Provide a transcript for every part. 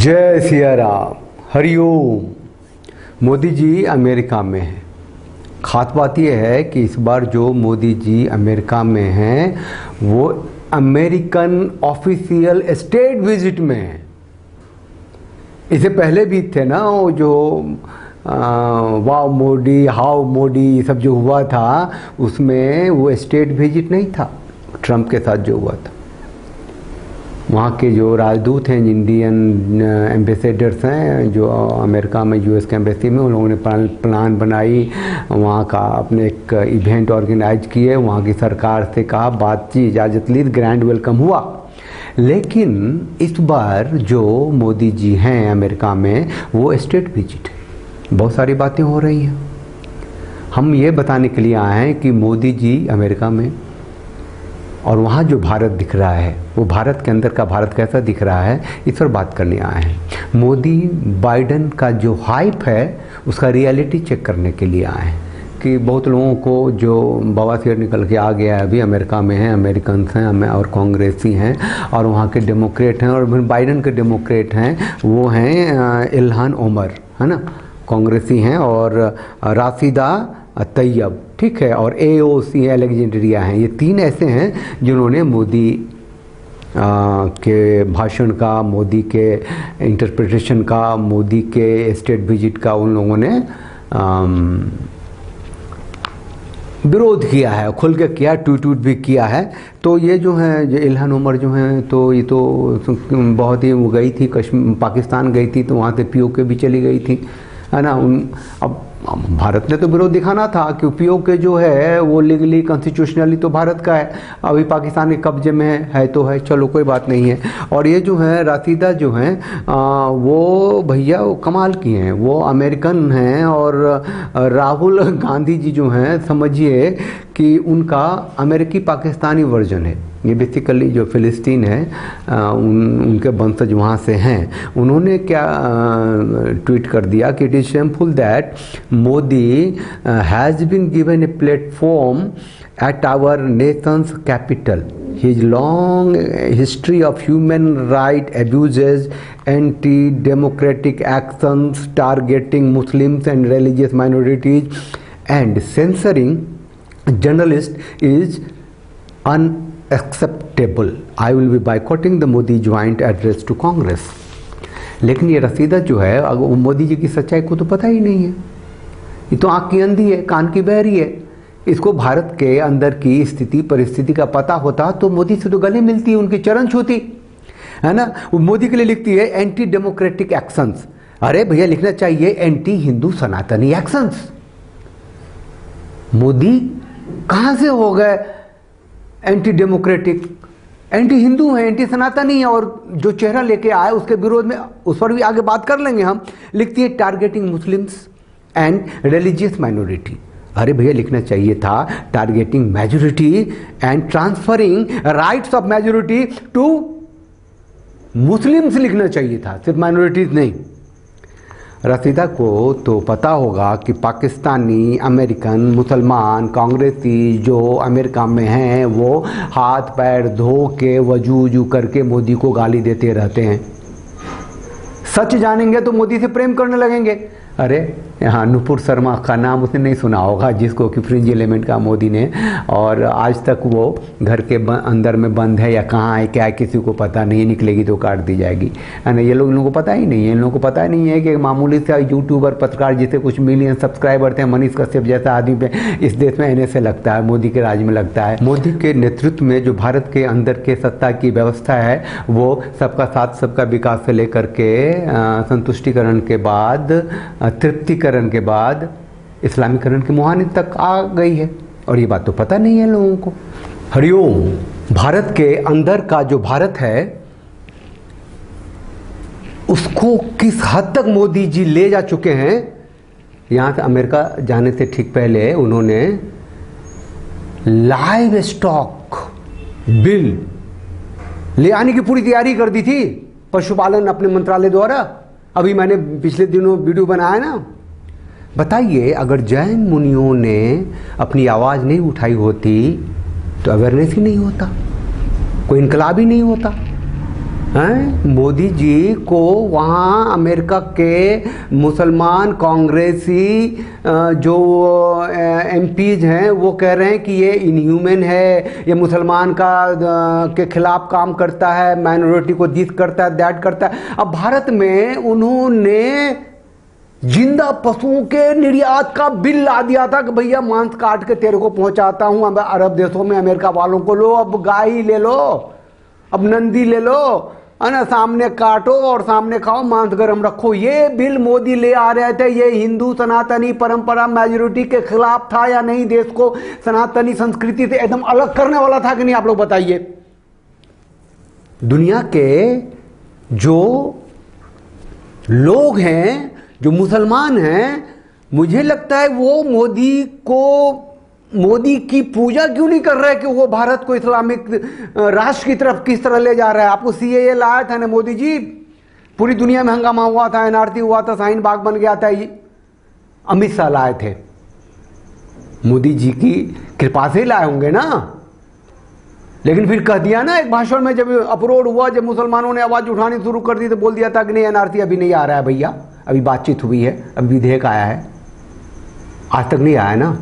जय सिया राम, हरिओम। मोदी जी अमेरिका में हैं। खास बात यह है कि इस बार जो मोदी जी अमेरिका में हैं वो अमेरिकन ऑफिशियल स्टेट विजिट में हैं। इससे पहले भी थे ना वो जो वाव मोदी हाउ मोदी सब जो हुआ था उसमें वो स्टेट विजिट नहीं था। ट्रंप के साथ जो हुआ था वहाँ के जो राजदूत हैं, इंडियन एम्बेसडर्स हैं जो अमेरिका में यूएस के एम्बेसी में, उन लोगों ने प्लान बनाई, वहाँ का अपने एक इवेंट ऑर्गेनाइज किए, वहाँ की सरकार से कहा, बातचीत इजाज़त ली, ग्रैंड वेलकम हुआ। लेकिन इस बार जो मोदी जी हैं अमेरिका में वो स्टेट विजिट है। बहुत सारी बातें हो रही हैं। हम ये बताने के लिए आए हैं कि मोदी जी अमेरिका में और वहाँ जो भारत दिख रहा है वो भारत के अंदर का भारत कैसा दिख रहा है, इस पर बात करने आए हैं। मोदी बाइडन का जो हाइप है उसका रियलिटी चेक करने के लिए आए हैं कि बहुत लोगों को जो बवासीर निकल के आ गया है अभी अमेरिका में हैं, अमेरिकन हैं और कांग्रेसी हैं और वहाँ के डेमोक्रेट हैं और बाइडन के डेमोक्रेट हैं वो हैं इल्हान ओमर, है ना, कांग्रेसी हैं, और राशिदा तैयब, ठीक है, और AOC अलेक्जेंड्रिया हैं। ये तीन ऐसे हैं जिन्होंने मोदी के भाषण का, मोदी के इंटरप्रिटेशन का, मोदी के स्टेट विजिट का उन लोगों ने विरोध किया है, खुल के किया, ट्वीट भी किया है। तो ये जो है जो इल्हान उमर जो हैं तो ये तो बहुत ही वो गई थी पाकिस्तान गई थी तो वहाँ से POK भी चली गई थी, है ना। अब भारत ने तो विरोध दिखाना था कि POK जो है वो लीगली कॉन्स्टिट्यूशनली तो भारत का है, अभी पाकिस्तान के कब्जे में है तो है, चलो कोई बात नहीं है। और ये जो है राशिदा जो हैं वो भैया वो कमाल की हैं, वो अमेरिकन हैं और राहुल गांधी जी जो हैं समझिए कि उनका अमेरिकी पाकिस्तानी वर्जन है। ये बेसिकली जो फ़िलिस्तीन है उनके वंशज वहाँ से हैं। उन्होंने क्या ट्वीट कर दिया कि it is shameful that Modi has been given a platform at our nation's capital. His long history of human right abuses, anti-democratic actions targeting Muslims and religious minorities and censoring journalists is unacceptable. I will be boycotting the Modi joint address to Congress. लेकिन ये रसीदा जो है वो मोदी जी की सच्चाई को तो पता ही नहीं है। ये तो आँख की अंधी है, कान की बहरी है। इसको भारत के अंदर की स्थिति परिस्थिति का पता होता तो मोदी से तो गले मिलती, उनकी चरण छूती, है ना। वो मोदी के लिए लिखती है एंटी डेमोक्रेटिक एक्शंस। अरे भैया लिखना चाहिए एंटी हिंदू सनातनी एक्शंस। मोदी कहाँ से हो गए एंटी डेमोक्रेटिक? एंटी हिंदू है, एंटी सनातनी है, और जो चेहरा लेके आए उसके विरोध में, उस पर भी आगे बात कर लेंगे हम। लिखती है targeting Muslims and religious minority. अरे भैया लिखना चाहिए था targeting majority and transferring rights of majority to Muslims लिखना चाहिए था, सिर्फ माइनॉरिटीज नहीं। रसीदा को तो पता होगा कि पाकिस्तानी, अमेरिकन, मुसलमान, कांग्रेसी जो अमेरिका में हैं वो हाथ पैर धो के वजू करके मोदी को गाली देते रहते हैं। सच जानेंगे तो मोदी से प्रेम करने लगेंगे। अरे यहाँ नुपुर शर्मा का नाम उसने नहीं सुना होगा, जिसको कि फ्रिंज एलिमेंट का मोदी ने, और आज तक वो घर के अंदर में बंद है या कहाँ है क्या है किसी को पता नहीं, निकलेगी तो काट दी जाएगी, है ना। ये लोगों को पता ही नहीं है, इन लोगों को पता ही नहीं है कि मामूली सा यूट्यूबर पत्रकार जिसे कुछ मिलियन सब्सक्राइबर थे, मनीष कश्यप जैसा आदमी पे इस देश में NSA लगता है, मोदी के राज में लगता है। मोदी के नेतृत्व में जो भारत के अंदर के सत्ता की व्यवस्था है वो सबका साथ सबका विकास से लेकर के संतुष्टिकरण के बाद, तृप्तिकरण के बाद इस्लामीकरण की मुहानी तक आ गई है, और ये बात तो पता नहीं है लोगों को। हरिओम। भारत के अंदर का जो भारत है उसको किस हद तक मोदी जी ले जा चुके हैं। यहाँ से अमेरिका जाने से ठीक पहले उन्होंने लाइव स्टॉक बिल ले आने की पूरी तैयारी कर दी थी, पशुपालन अपने मंत्रालय द्वारा। अभी मैंने पिछले दिनों वीडियो बनाया ना। बताइए अगर जैन मुनियों ने अपनी आवाज़ नहीं उठाई होती तो अवेयरनेस ही नहीं होता, कोई इनकलाब ही नहीं होता, हैं? मोदी जी को वहाँ अमेरिका के मुसलमान कांग्रेसी जो एमपीज हैं वो कह रहे हैं कि ये इनह्यूमन है, ये मुसलमान के खिलाफ काम करता है, माइनॉरिटी को दिस करता है, दैट करता है। अब भारत में उन्होंने जिंदा पशुओं के निर्यात का बिल ला दिया था कि भैया मांस काट के तेरे को पहुंचाता हूं अरब देशों में, अमेरिका वालों को लो, अब गाय ही ले लो, अब नंदी ले लो, है ना, सामने काटो और सामने खाओ, मांस गरम रखो। ये बिल मोदी ले आ रहे थे। ये हिंदू सनातनी परंपरा मेजोरिटी के खिलाफ था या नहीं? देश को सनातनी संस्कृति से एकदम अलग करने वाला था कि नहीं? आप लोग बताइए। दुनिया के जो लोग हैं, जो मुसलमान हैं, मुझे लगता है वो मोदी की पूजा क्यों नहीं कर रहे कि वो भारत को इस्लामिक राष्ट्र की तरफ किस तरह ले जा रहा है। आपको सीएए लाया था ना मोदी जी, पूरी दुनिया में हंगामा हुआ था, एनआरसी हुआ था, शाहीन बाग बन गया था। ये अमित शाह लाए थे, मोदी जी की कृपा से लाए होंगे ना। लेकिन फिर कह दिया ना एक भाषण में, जब अपरोध हुआ, जब मुसलमानों ने आवाज उठानी शुरू कर दी तो बोल दिया था कि नहीं, एनआरसी अभी नहीं आ रहा है भैया, अभी बातचीत हुई है, अभी विधेयक आया है, आज तक नहीं आया ना।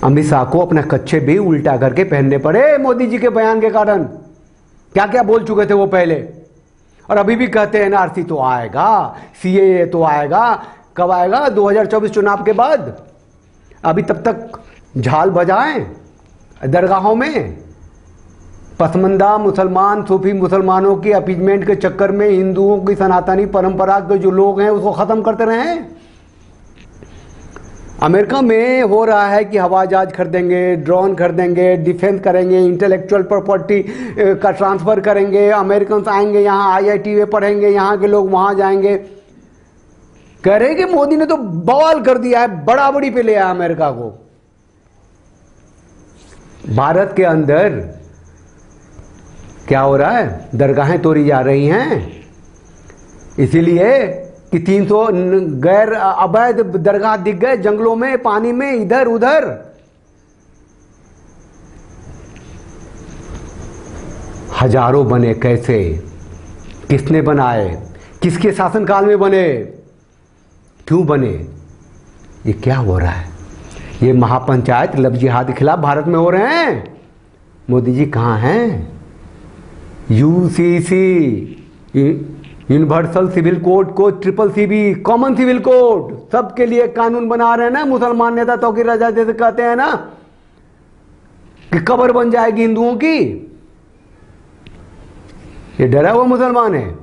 अमित शाह को अपने कच्चे भी उल्टा करके पहनने पड़े मोदी जी के बयान के कारण। क्या क्या बोल चुके थे वो पहले, और अभी भी कहते हैं एनआरसी तो आएगा, सीएए तो आएगा। कब आएगा? 2024 चुनाव के बाद। अभी तब तक झाल बजाएं दरगाहों में। पसमंदा मुसलमान, सूफी मुसलमानों की अपीजमेंट के चक्कर में हिंदुओं की सनातनी परंपरा के जो लोग हैं उसको खत्म करते रहे। अमेरिका में हो रहा है कि हवाई जहाज खरीदेंगे, ड्रोन खरीदेंगे, डिफेंस करेंगे, इंटेलेक्चुअल प्रॉपर्टी का ट्रांसफर करेंगे, अमेरिकन आएंगे यहाँ, आईआईटी में पढ़ेंगे, यहाँ के लोग वहां जाएंगे। कह रहे कि मोदी ने तो बवाल कर दिया है, बड़ाबड़ी पे ले आया अमेरिका को। भारत के अंदर क्या हो रहा है? दरगाहें तोड़ी जा रही हैं, इसीलिए कि 300 गैर अवैध दरगाह दिख गए जंगलों में, पानी में, इधर उधर। हजारों बने, कैसे, किसने बनाए, किसके शासनकाल में बने, क्यों बने? ये क्या हो रहा है? ये महापंचायत लव जिहाद के खिलाफ भारत में हो रहे हैं। मोदी जी कहां हैं? यूसीसी, यूनिवर्सल सिविल कोड को triple CB, common civil code, सबके लिए कानून बना रहे हैं ना। मुसलमान नेता तौकीर रजा जैसे कहते हैं ना कि कब्र बन जाएगी हिंदुओं की। ये डरा हुआ मुसलमान है।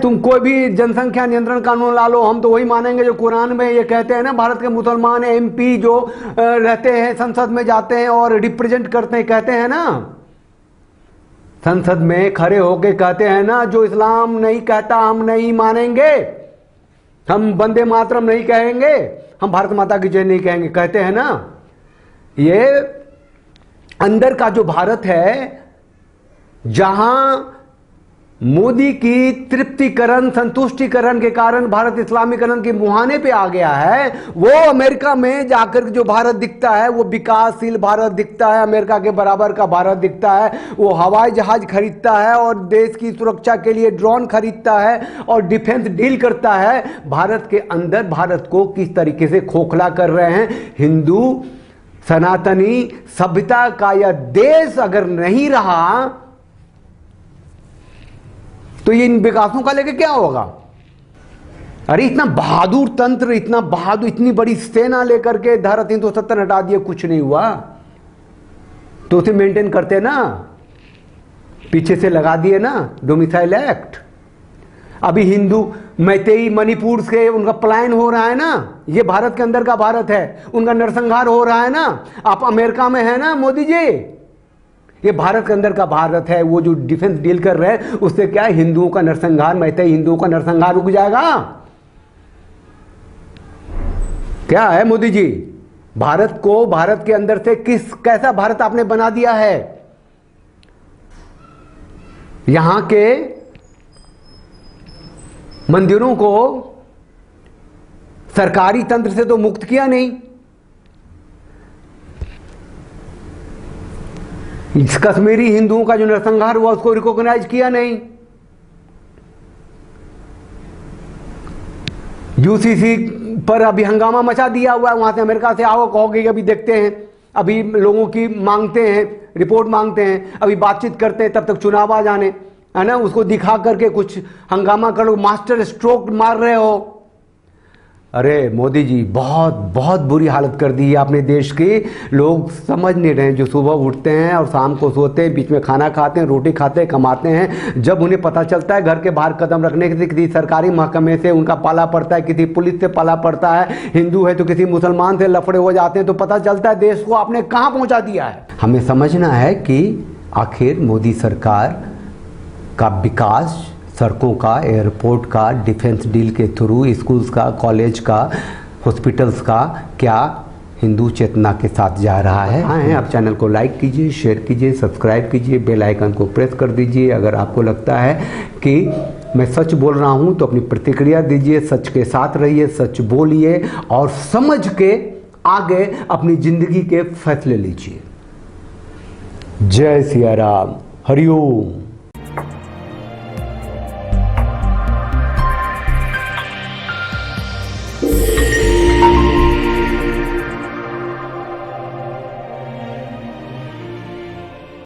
तुम कोई भी जनसंख्या नियंत्रण कानून ला लो, हम तो वही मानेंगे जो कुरान में ये कहते हैं ना। भारत के मुसलमान एमपी जो रहते हैं, संसद में जाते हैं और रिप्रेजेंट करते हैं, कहते हैं ना, संसद में खड़े होके कहते हैं ना, जो इस्लाम नहीं कहता हम नहीं मानेंगे, हम वंदे मातरम नहीं कहेंगे, हम भारत माता की जय नहीं कहेंगे, कहते हैं ना। ये अंदर का जो भारत है, जहां मोदी की तृप्तिकरण, संतुष्टिकरण के कारण भारत इस्लामीकरण के मुहाने पे आ गया है, वो अमेरिका में जाकर जो भारत दिखता है वो विकासशील भारत दिखता है, अमेरिका के बराबर का भारत दिखता है। वो हवाई जहाज खरीदता है और देश की सुरक्षा के लिए ड्रोन खरीदता है और डिफेंस डील करता है। भारत के अंदर भारत को किस तरीके से खोखला कर रहे हैं। हिंदू सनातनी सभ्यता का यह देश अगर नहीं रहा तो ये इन विकासों का लेके क्या होगा? अरे इतना बहादुर तंत्र, इतना बहादुर, इतनी बड़ी सेना लेकर के धारा 370 हटा दिए, कुछ नहीं हुआ तो उसे मेंटेन करते ना, पीछे से लगा दिए ना डोमिसाइल एक्ट। अभी हिंदू मैतेई मणिपुर से उनका पलायन हो रहा है ना, ये भारत के अंदर का भारत है, उनका नरसंहार हो रहा है ना। आप अमेरिका में है ना मोदी जी, ये भारत के अंदर का भारत है। वो जो डिफेंस डील कर रहे हैं उससे क्या है? हिंदुओं का नरसंहार, मैतेई हिंदुओं का नरसंहार रुक जाएगा। क्या है मोदी जी? भारत को, भारत के अंदर से कैसा भारत आपने बना दिया है? यहां के मंदिरों को सरकारी तंत्र से तो मुक्त किया नहीं। इस कश्मीरी हिंदुओं का जो नरसंहार हुआ उसको रिकॉग्नाइज किया नहीं। यूसीसी पर अभी हंगामा मचा दिया हुआ है, वहां से अमेरिका से आओ कहोगे अभी देखते हैं, अभी लोगों की मांगते हैं, रिपोर्ट मांगते हैं, अभी बातचीत करते हैं, तब तक चुनाव आ जाने, है ना, उसको दिखा करके कुछ हंगामा करो, मास्टर स्ट्रोक मार रहे हो। अरे मोदी जी बहुत बहुत बुरी हालत कर दी है आपने देश की। लोग समझ नहीं रहे हैं, जो सुबह उठते हैं और शाम को सोते हैं, बीच में खाना खाते हैं, रोटी खाते हैं, कमाते हैं, जब उन्हें पता चलता है घर के बाहर कदम रखने के किसी सरकारी महकमे से उनका पाला पड़ता है, किसी पुलिस से पाला पड़ता है, हिंदू है तो किसी मुसलमान से लफड़े हो जाते हैं, तो पता चलता है देश को आपने कहाँ पहुँचा दिया है। हमें समझना है कि आखिर मोदी सरकार का विकास, सड़कों का, एयरपोर्ट का, डिफेंस डील के थ्रू, स्कूल्स का, कॉलेज का, हॉस्पिटल्स का, क्या हिंदू चेतना के साथ जा रहा है। हाँ, आप चैनल को लाइक कीजिए, शेयर कीजिए, सब्सक्राइब कीजिए, बेल आइकन को प्रेस कर दीजिए। अगर आपको लगता है कि मैं सच बोल रहा हूँ तो अपनी प्रतिक्रिया दीजिए, सच के साथ रहिए, सच बोलिए और समझ के आगे अपनी जिंदगी के फैसले लीजिए। जय सिया राम, हरिओम।